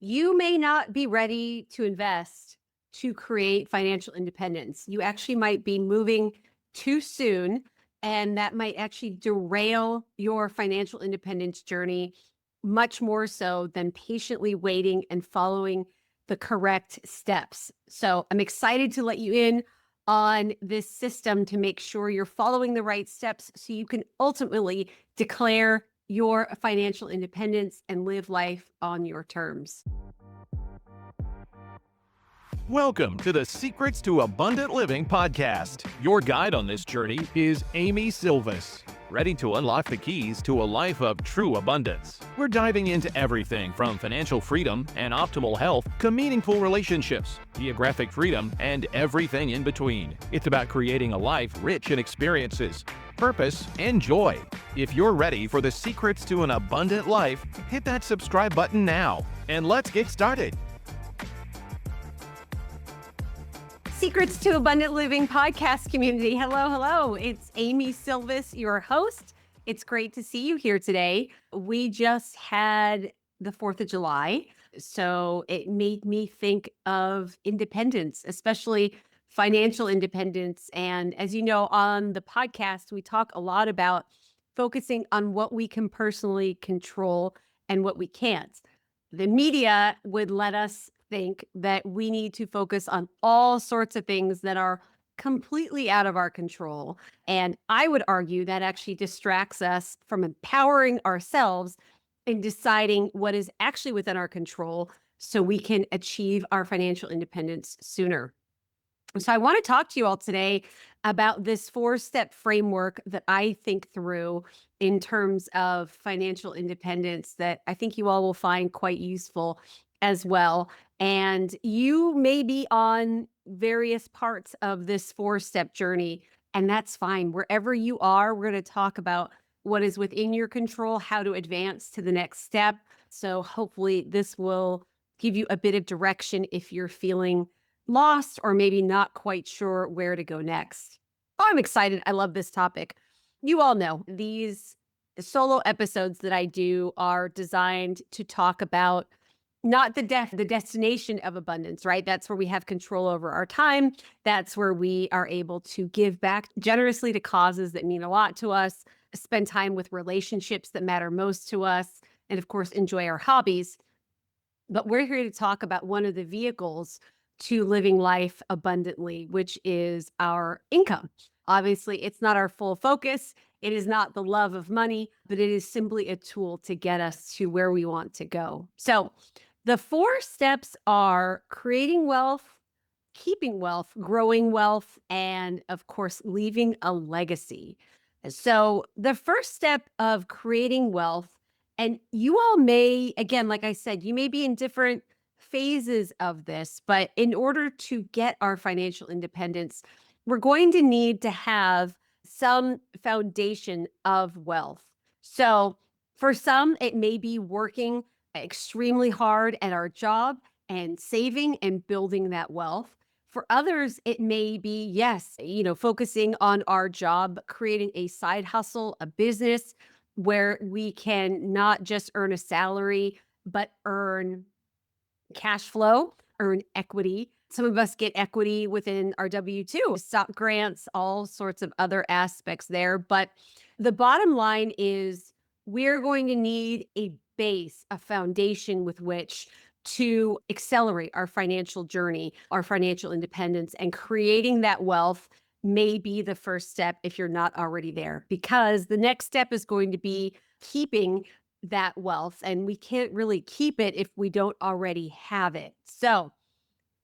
You may not be ready to invest to create financial independence. You actually might be moving too soon, and that might actually derail your financial independence journey much more so than patiently waiting and following the correct steps. So, I'm excited to let you in on this system to make sure you're following the right steps so you can ultimately declare your financial independence and live life on your terms. Welcome to the Secrets to Abundant Living podcast. Your guide on this journey is Amy Sylvis, ready to unlock the keys to a life of true abundance. We're diving into everything from financial freedom and optimal health to meaningful relationships, geographic freedom, and everything in between. It's about creating a life rich in experiences, purpose, and joy. If you're ready for the secrets to an abundant life, hit that subscribe button now, and let's get started. Secrets to Abundant Living podcast community. Hello, hello. It's Amy Sylvis, your host. It's great to see you here today. We just had the 4th of July, so it made me think of independence, especially financial independence. And as you know, on the podcast, we talk a lot about focusing on what we can personally control and what we can't. The media would let us think that we need to focus on all sorts of things that are completely out of our control. And I would argue that actually distracts us from empowering ourselves and deciding what is actually within our control so we can achieve our financial independence sooner. So I want to talk to you all today about this 4-step framework that I think through in terms of financial independence that I think you all will find quite useful as well. And you may be on various parts of this 4-step journey, and that's fine. Wherever you are, we're going to talk about what is within your control, how to advance to the next step. So hopefully this will give you a bit of direction if you're feeling lost or maybe not quite sure where to go next. Oh, I'm excited. I love this topic. You all know these solo episodes that I do are designed to talk about not the destination of abundance, right? That's where we have control over our time. That's where we are able to give back generously to causes that mean a lot to us, spend time with relationships that matter most to us, and of course, enjoy our hobbies. But we're here to talk about one of the vehicles to living life abundantly, which is our income. Obviously, it's not our full focus. It is not the love of money, but it is simply a tool to get us to where we want to go. So, the 4 steps are creating wealth, keeping wealth, growing wealth, and of course, leaving a legacy. So, the first step of creating wealth, and you all may, again, like I said, you may be in different phases of this, but in order to get our financial independence, we're going to need to have some foundation of wealth. So, for some, it may be working extremely hard at our job and saving and building that wealth. For others, it may be, yes, focusing on our job, creating a side hustle, a business where we can not just earn a salary, but earn cash flow, earn equity. Some of us get equity within our W-2, stock grants, all sorts of other aspects there. But the bottom line is we're going to need a base, a foundation with which to accelerate our financial journey, our financial independence, and creating that wealth may be the first step if you're not already there, because the next step is going to be keeping that wealth, and we can't really keep it if we don't already have it. So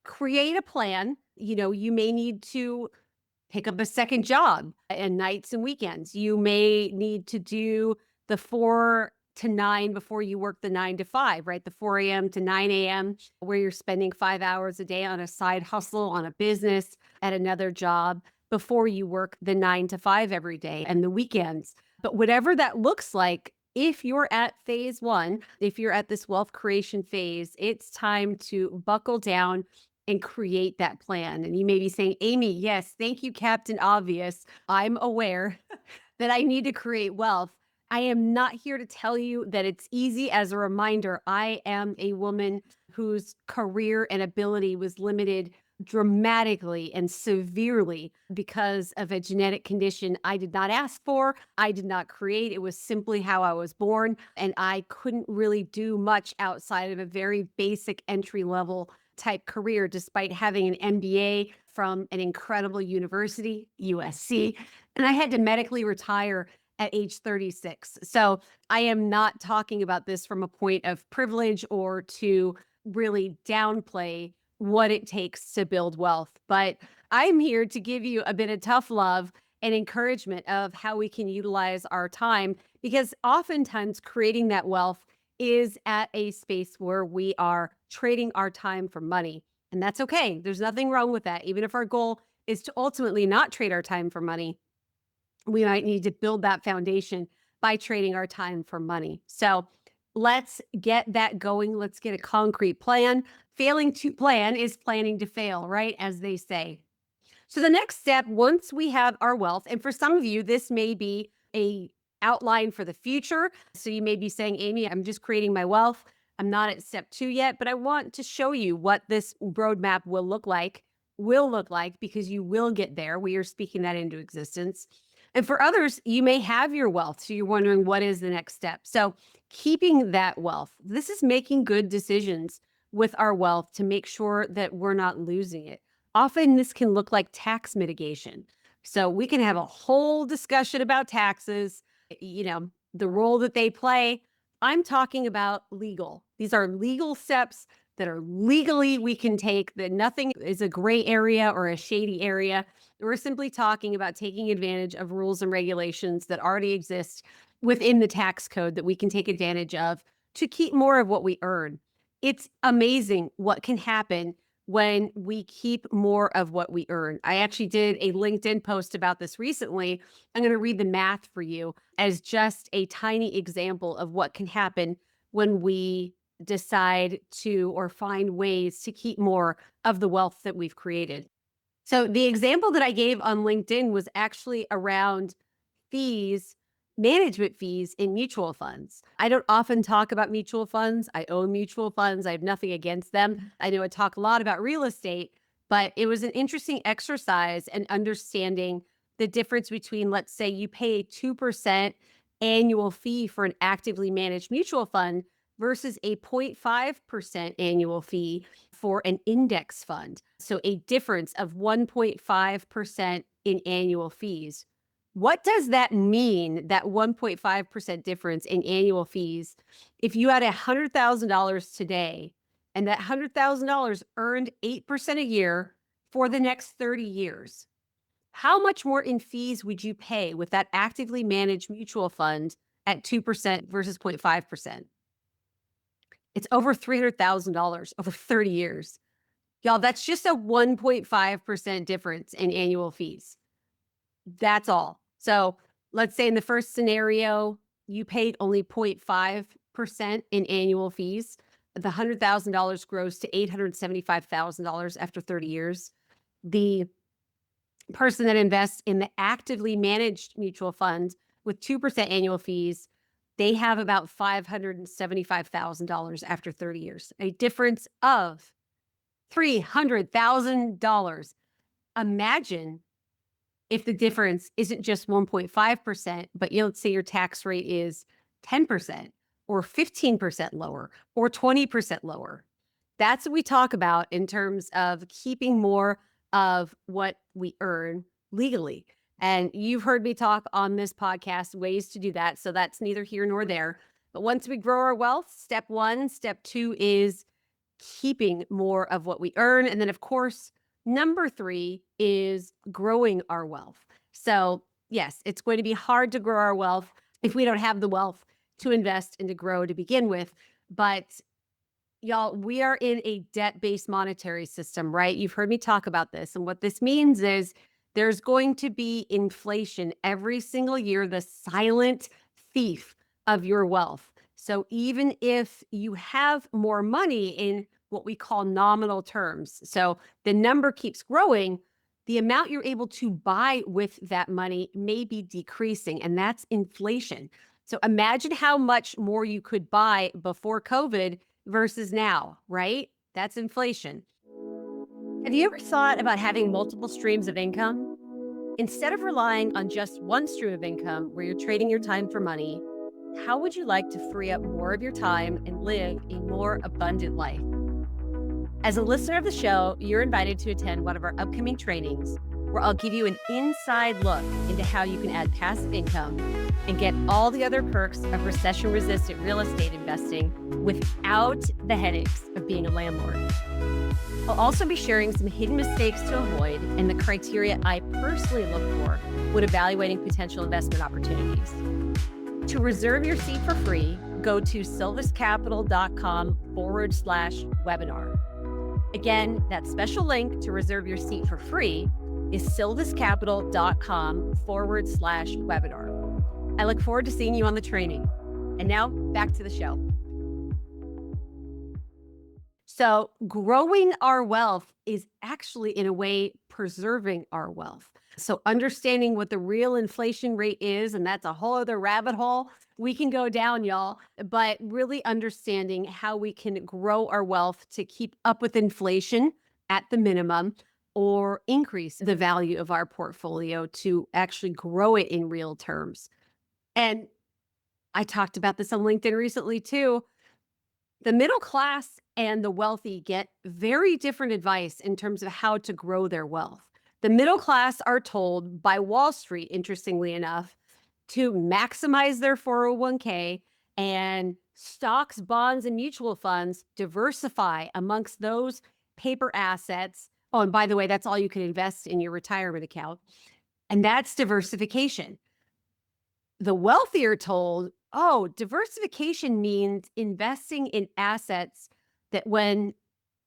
create a plan. You may need to pick up a second job and nights and weekends. You may need to do the 4 to 9 before you work the 9 to 5, right? The 4 a.m. to 9 a.m., where you're spending 5 hours a day on a side hustle, on a business, at another job before you work the 9 to 5 every day and the weekends. But whatever that looks like, if you're at phase 1, if you're at this wealth creation phase, it's time to buckle down and create that plan. And you may be saying, Amy, yes, thank you, Captain Obvious. I'm aware that I need to create wealth. I am not here to tell you that it's easy. As a reminder, I am a woman whose career and ability was limited dramatically and severely because of a genetic condition I did not ask for, I did not create. It was simply how I was born, and I couldn't really do much outside of a very basic entry level type career, despite having an MBA from an incredible university, USC. And I had to medically retire at age 36. So I am not talking about this from a point of privilege or to really downplay what it takes to build wealth. But I'm here to give you a bit of tough love and encouragement of how we can utilize our time, because oftentimes creating that wealth is at a space where we are trading our time for money. And that's okay. There's nothing wrong with that. Even if our goal is to ultimately not trade our time for money, we might need to build that foundation by trading our time for money. So let's get that going. Let's get a concrete plan. Failing to plan is planning to fail, right? As they say. So the next step, once we have our wealth, and for some of you, this may be a outline for the future. So you may be saying, Amy, I'm just creating my wealth. I'm not at step 2 yet, but I want to show you what this roadmap will look like, because you will get there. We are speaking that into existence. And for others, you may have your wealth. So you're wondering, what is the next step? So keeping that wealth, this is making good decisions with our wealth to make sure that we're not losing it. Often this can look like tax mitigation. So we can have a whole discussion about taxes, the role that they play. I'm talking about legal. These are legal steps that are legally we can take, that nothing is a gray area or a shady area. We're simply talking about taking advantage of rules and regulations that already exist within the tax code that we can take advantage of to keep more of what we earn. It's amazing what can happen when we keep more of what we earn. I actually did a LinkedIn post about this recently. I'm going to read the math for you as just a tiny example of what can happen when we decide to or find ways to keep more of the wealth that we've created. So the example that I gave on LinkedIn was actually around fees, management fees in mutual funds. I don't often talk about mutual funds. I own mutual funds. I have nothing against them. I know I talk a lot about real estate, but it was an interesting exercise in understanding the difference between, let's say you pay a 2% annual fee for an actively managed mutual fund versus a 0.5% annual fee for an index fund. So a difference of 1.5% in annual fees. What does that mean, that 1.5% difference in annual fees, if you had $100,000 today and that $100,000 earned 8% a year for the next 30 years? How much more in fees would you pay with that actively managed mutual fund at 2% versus 0.5%? It's over $300,000 over 30 years. Y'all, that's just a 1.5% difference in annual fees. That's all. So let's say in the first scenario, you paid only 0.5% in annual fees. The $100,000 grows to $875,000 after 30 years. The person that invests in the actively managed mutual fund with 2% annual fees, they have about $575,000 after 30 years, a difference of $300,000. Imagine if the difference isn't just 1.5%, but let's say your tax rate is 10% or 15% lower or 20% lower. That's what we talk about in terms of keeping more of what we earn legally. And you've heard me talk on this podcast ways to do that. So that's neither here nor there. But once we grow our wealth, step 1, step 2 is keeping more of what we earn. And then, of course, number 3 is growing our wealth. So yes, it's going to be hard to grow our wealth if we don't have the wealth to invest and to grow to begin with. But y'all, we are in a debt-based monetary system, right? You've heard me talk about this. And what this means is there's going to be inflation every single year, the silent thief of your wealth. So even if you have more money in what we call nominal terms, so the number keeps growing, the amount you're able to buy with that money may be decreasing, and that's inflation. So imagine how much more you could buy before COVID versus now, right? That's inflation. Have you ever thought about having multiple streams of income? Instead of relying on just one stream of income where you're trading your time for money, how would you like to free up more of your time and live a more abundant life? As a listener of the show, you're invited to attend one of our upcoming trainings where I'll give you an inside look into how you can add passive income and get all the other perks of recession-resistant real estate investing without the headaches of being a landlord. I'll also be sharing some hidden mistakes to avoid and the criteria I personally look for when evaluating potential investment opportunities. To reserve your seat for free, go to sylviscapital.com/webinar. Again, that special link to reserve your seat for free is sylviscapital.com/webinar. I look forward to seeing you on the training. And now back to the show. So growing our wealth is actually, in a way, preserving our wealth. So understanding what the real inflation rate is, and that's a whole other rabbit hole we can go down, y'all, but really understanding how we can grow our wealth to keep up with inflation at the minimum or increase the value of our portfolio to actually grow it in real terms. And I talked about this on LinkedIn recently too. The middle class and the wealthy get very different advice in terms of how to grow their wealth. The middle class are told by Wall Street, interestingly enough, to maximize their 401k and stocks, bonds, and mutual funds, diversify amongst those paper assets. Oh, and by the way, that's all you can invest in your retirement account. And that's diversification. The wealthy are told, oh, diversification means investing in assets that when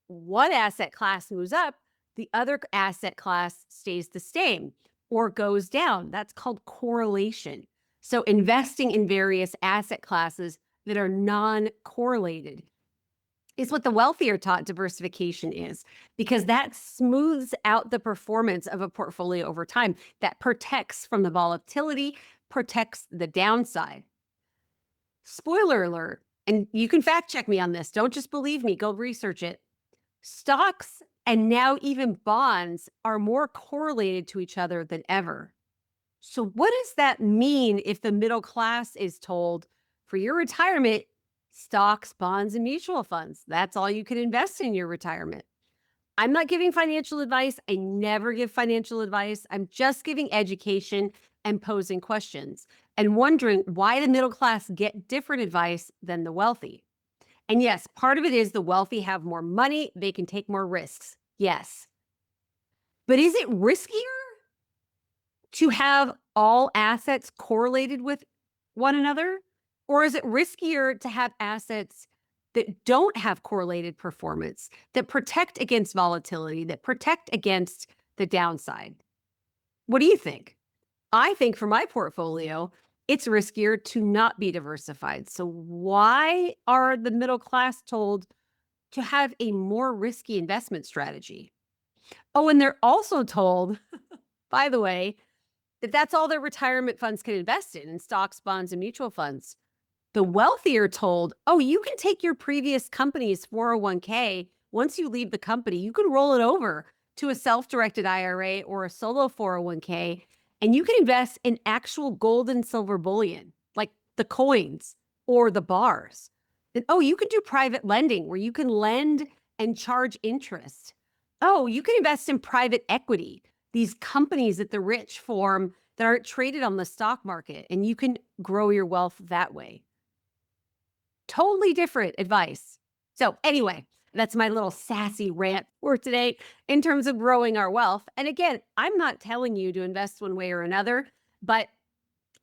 one asset class moves up, the other asset class stays the same or goes down. That's called correlation. So investing in various asset classes that are non-correlated is what the wealthy are taught diversification is, because that smooths out the performance of a portfolio over time. That protects from the volatility, protects the downside. Spoiler alert, and you can fact check me on this. Don't just believe me, go research it. Stocks and now even bonds are more correlated to each other than ever. So what does that mean if the middle class is told for your retirement, stocks, bonds, and mutual funds, that's all you can invest in your retirement? I'm not giving financial advice. I never give financial advice. I'm just giving education and posing questions and wondering why the middle class get different advice than the wealthy. And yes, part of it is the wealthy have more money. They can take more risks. Yes. But is it riskier to have all assets correlated with one another? Or is it riskier to have assets that don't have correlated performance, that protect against volatility, that protect against the downside? What do you think? I think for my portfolio, it's riskier to not be diversified. So why are the middle class told to have a more risky investment strategy? Oh, and they're also told, by the way, that that's all their retirement funds can invest in stocks, bonds, and mutual funds. The wealthy are told, oh, you can take your previous company's 401k. Once you leave the company, you can roll it over to a self-directed IRA or a solo 401k, and you can invest in actual gold and silver bullion, like the coins or the bars. And oh, you can do private lending where you can lend and charge interest. Oh, you can invest in private equity, these companies that the rich form that aren't traded on the stock market, and you can grow your wealth that way. Totally different advice. So anyway, that's my little sassy rant for today in terms of growing our wealth. And again, I'm not telling you to invest one way or another, but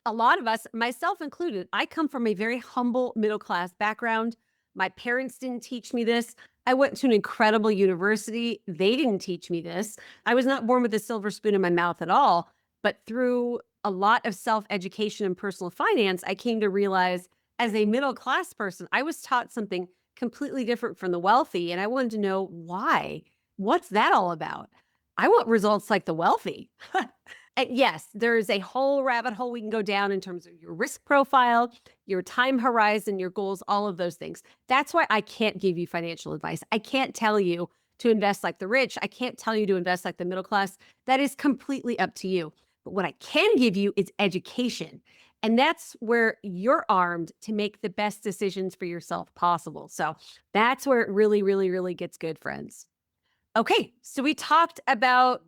a lot of us, myself included, I come from a very humble middle-class background. My parents didn't teach me this. I went to an incredible university. They didn't teach me this. I was not born with a silver spoon in my mouth at all, but through a lot of self-education and personal finance, I came to realize as a middle-class person, I was taught something completely different from the wealthy, and I wanted to know why. What's that all about? I want results like the wealthy. And yes, there's a whole rabbit hole we can go down in terms of your risk profile, your time horizon, your goals, all of those things. That's why I can't give you financial advice. I can't tell you to invest like the rich. I can't tell you to invest like the middle class. That is completely up to you. But what I can give you is education. And that's where you're armed to make the best decisions for yourself possible. So that's where it really, really, really gets good, friends. Okay, so we talked about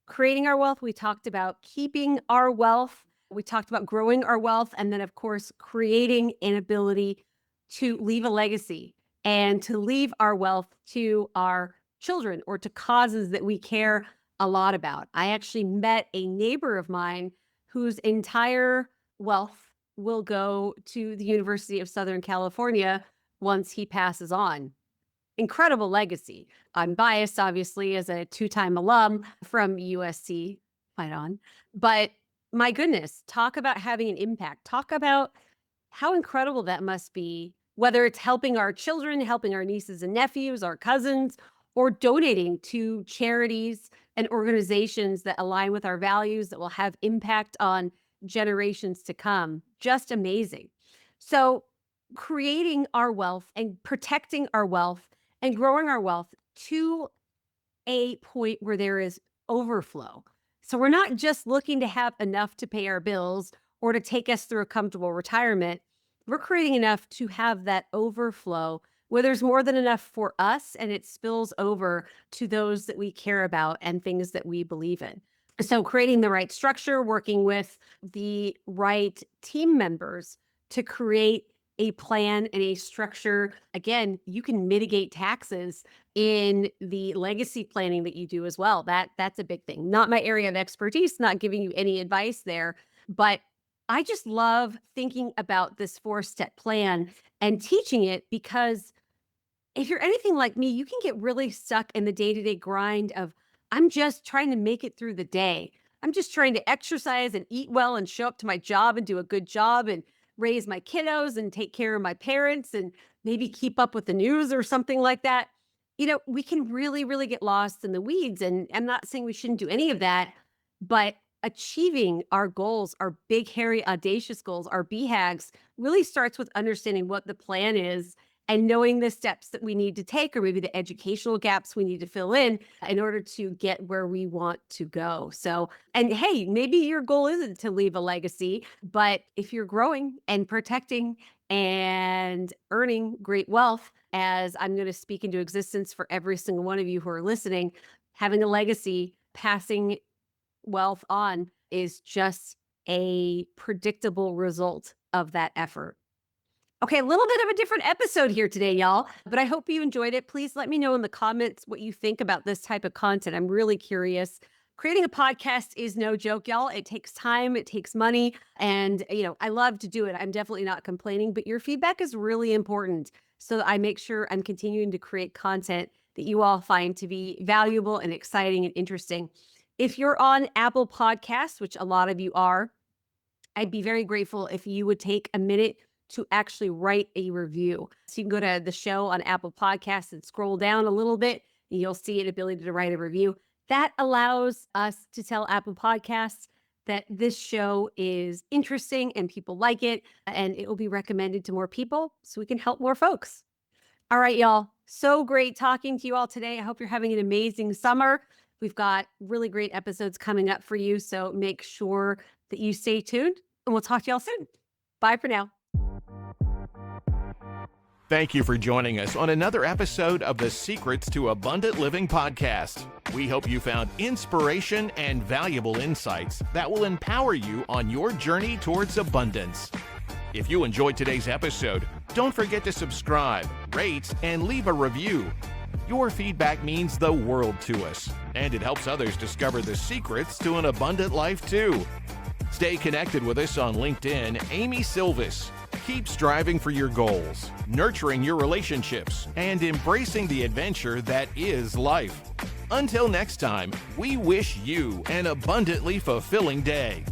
creating our wealth. We talked about keeping our wealth. We talked about growing our wealth. And then, of course, creating an ability to leave a legacy and to leave our wealth to our children or to causes that we care a lot about. I actually met a neighbor of mine whose entire wealth will go to the University of Southern California once he passes on. Incredible legacy. I'm biased, obviously, as a two-time alum from USC, fight on. But my goodness, talk about having an impact. Talk about how incredible that must be, whether it's helping our children, helping our nieces and nephews, our cousins, or donating to charities and organizations that align with our values that will have impact on generations to come. Just amazing. So creating our wealth and protecting our wealth and growing our wealth to a point where there is overflow. So we're not just looking to have enough to pay our bills or to take us through a comfortable retirement. We're creating enough to have that overflow where there's more than enough for us and it spills over to those that we care about and things that we believe in. So creating the right structure, working with the right team members to create a plan and a structure. Again, you can mitigate taxes in the legacy planning that you do as well. That's a big thing. Not my area of expertise, not giving you any advice there, but I just love thinking about this 4-step plan and teaching it because if you're anything like me, you can get really stuck in the day-to-day grind of, I'm just trying to make it through the day. I'm just trying to exercise and eat well and show up to my job and do a good job and raise my kiddos and take care of my parents and maybe keep up with the news or something like that. We can really, really get lost in the weeds. And I'm not saying we shouldn't do any of that, but achieving our goals, our big, hairy, audacious goals, our BHAGs really starts with understanding what the plan is and knowing the steps that we need to take, or maybe the educational gaps we need to fill in order to get where we want to go. So, and hey, maybe your goal isn't to leave a legacy, but if you're growing and protecting and earning great wealth, as I'm going to speak into existence for every single one of you who are listening, having a legacy, passing wealth on is just a predictable result of that effort. Okay, a little bit of a different episode here today, y'all, but I hope you enjoyed it. Please let me know in the comments what you think about this type of content. I'm really curious. Creating a podcast is no joke, y'all. It takes time, it takes money, and I love to do it. I'm definitely not complaining, but your feedback is really important so that I make sure I'm continuing to create content that you all find to be valuable and exciting and interesting. If you're on Apple Podcasts, which a lot of you are, I'd be very grateful if you would take a minute to actually write a review. So you can go to the show on Apple Podcasts and scroll down a little bit, and you'll see an ability to write a review. That allows us to tell Apple Podcasts that this show is interesting and people like it, and it will be recommended to more people so we can help more folks. All right, y'all. So great talking to you all today. I hope you're having an amazing summer. We've got really great episodes coming up for you, so make sure that you stay tuned, and we'll talk to y'all soon. Bye for now. Thank you for joining us on another episode of the Secrets to Abundant Living podcast. We hope you found inspiration and valuable insights that will empower you on your journey towards abundance. If you enjoyed today's episode, don't forget to subscribe, rate, and leave a review. Your feedback means the world to us, and it helps others discover the secrets to an abundant life too. Stay connected with us on LinkedIn, Amy Sylvis. Keep striving for your goals, nurturing your relationships, and embracing the adventure that is life. Until next time, we wish you an abundantly fulfilling day.